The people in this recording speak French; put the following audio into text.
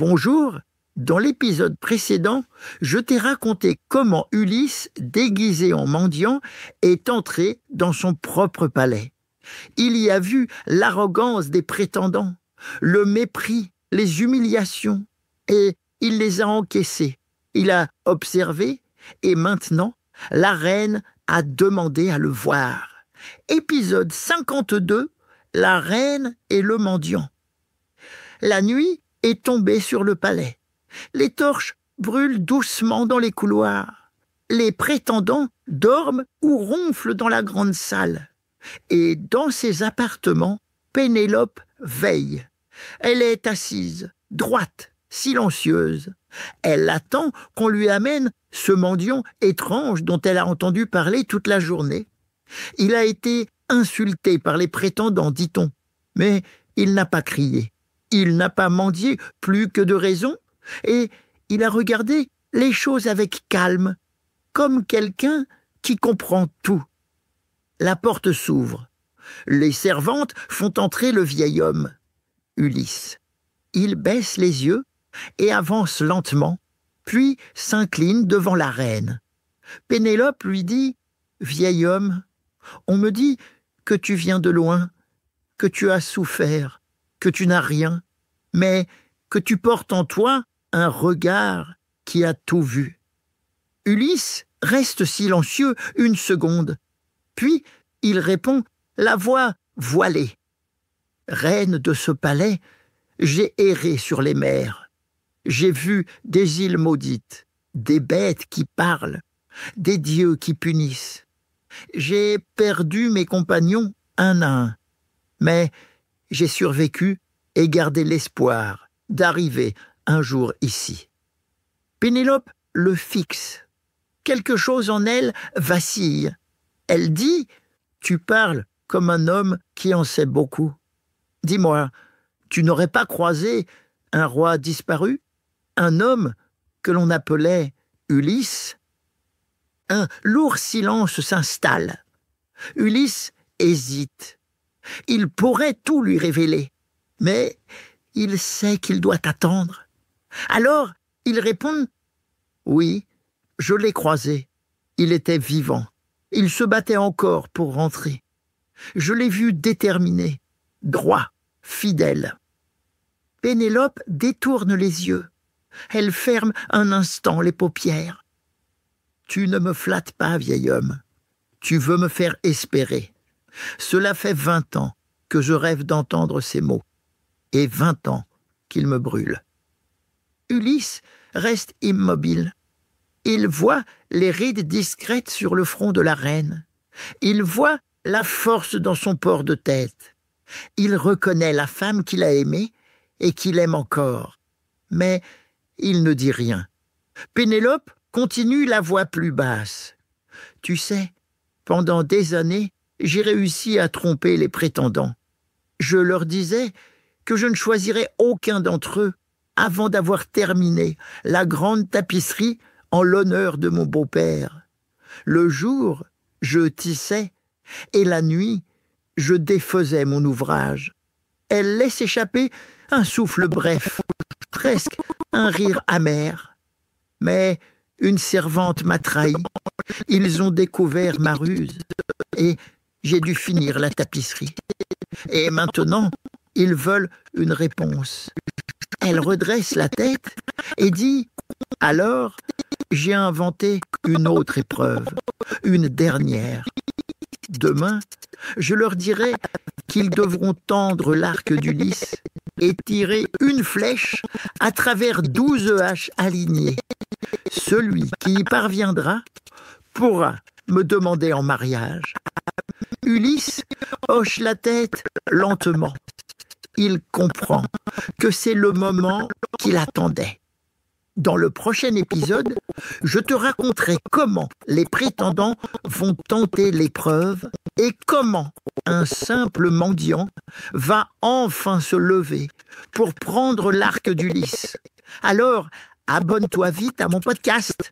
Bonjour, dans l'épisode précédent, je t'ai raconté comment Ulysse, déguisé en mendiant, est entré dans son propre palais. Il y a vu l'arrogance des prétendants, le mépris, les humiliations, et il les a encaissés. Il a observé, et maintenant, la reine a demandé à le voir. Épisode 52, la reine et le mendiant. La nuit est tombée sur le palais. Les torches brûlent doucement dans les couloirs. Les prétendants dorment ou ronflent dans la grande salle. Et dans ses appartements, Pénélope veille. Elle est assise, droite, silencieuse. Elle attend qu'on lui amène ce mendiant étrange dont elle a entendu parler toute la journée. Il a été insulté par les prétendants, dit-on, mais il n'a pas crié. Il n'a pas mendié plus que de raison, et il a regardé les choses avec calme, comme quelqu'un qui comprend tout. La porte s'ouvre. Les servantes font entrer le vieil homme, Ulysse. Il baisse les yeux et avance lentement, puis s'incline devant la reine. Pénélope lui dit « Vieil homme, on me dit que tu viens de loin, que tu as souffert, que tu n'as rien, mais que tu portes en toi un regard qui a tout vu. » Ulysse reste silencieux une seconde, puis il répond, la voix voilée. « Reine de ce palais, j'ai erré sur les mers. J'ai vu des îles maudites, des bêtes qui parlent, des dieux qui punissent. J'ai perdu mes compagnons un à un, mais j'ai survécu et gardé l'espoir d'arriver un jour ici. » Pénélope le fixe. Quelque chose en elle vacille. Elle dit « Tu parles comme un homme qui en sait beaucoup. Dis-moi, tu n'aurais pas croisé un roi disparu, un homme que l'on appelait Ulysse ?» Un lourd silence s'installe. Ulysse hésite. Il pourrait tout lui révéler, mais il sait qu'il doit attendre. Alors, il répond « Oui, je l'ai croisé. Il était vivant. Il se battait encore pour rentrer. Je l'ai vu déterminé, droit, fidèle. » Pénélope détourne les yeux. Elle ferme un instant les paupières. « Tu ne me flattes pas, vieil homme. Tu veux me faire espérer. Cela fait 20 ans que je rêve d'entendre ces mots, et 20 ans qu'ils me brûlent. » Ulysse reste immobile. Il voit les rides discrètes sur le front de la reine. Il voit la force dans son port de tête. Il reconnaît la femme qu'il a aimée et qu'il aime encore. Mais il ne dit rien. Pénélope continue la voix plus basse. « Tu sais, pendant des années, j'ai réussi à tromper les prétendants. Je leur disais que je ne choisirais aucun d'entre eux avant d'avoir terminé la grande tapisserie en l'honneur de mon beau-père. Le jour, je tissais, et la nuit, je défaisais mon ouvrage. » Elle laisse échapper un souffle bref, presque un rire amer. « Mais une servante m'a trahi. Ils ont découvert ma ruse, et j'ai dû finir la tapisserie. Et maintenant, ils veulent une réponse. » Elle redresse la tête et dit « Alors, j'ai inventé une autre épreuve, une dernière. Demain, je leur dirai qu'ils devront tendre l'arc d'Ulysse et tirer une flèche à travers 12 haches alignées. Celui qui y parviendra pourra me demander en mariage. » Ulysse hoche la tête lentement. Il comprend que c'est le moment qu'il attendait. Dans le prochain épisode, je te raconterai comment les prétendants vont tenter l'épreuve et comment un simple mendiant va enfin se lever pour prendre l'arc d'Ulysse. Alors, abonne-toi vite à mon podcast.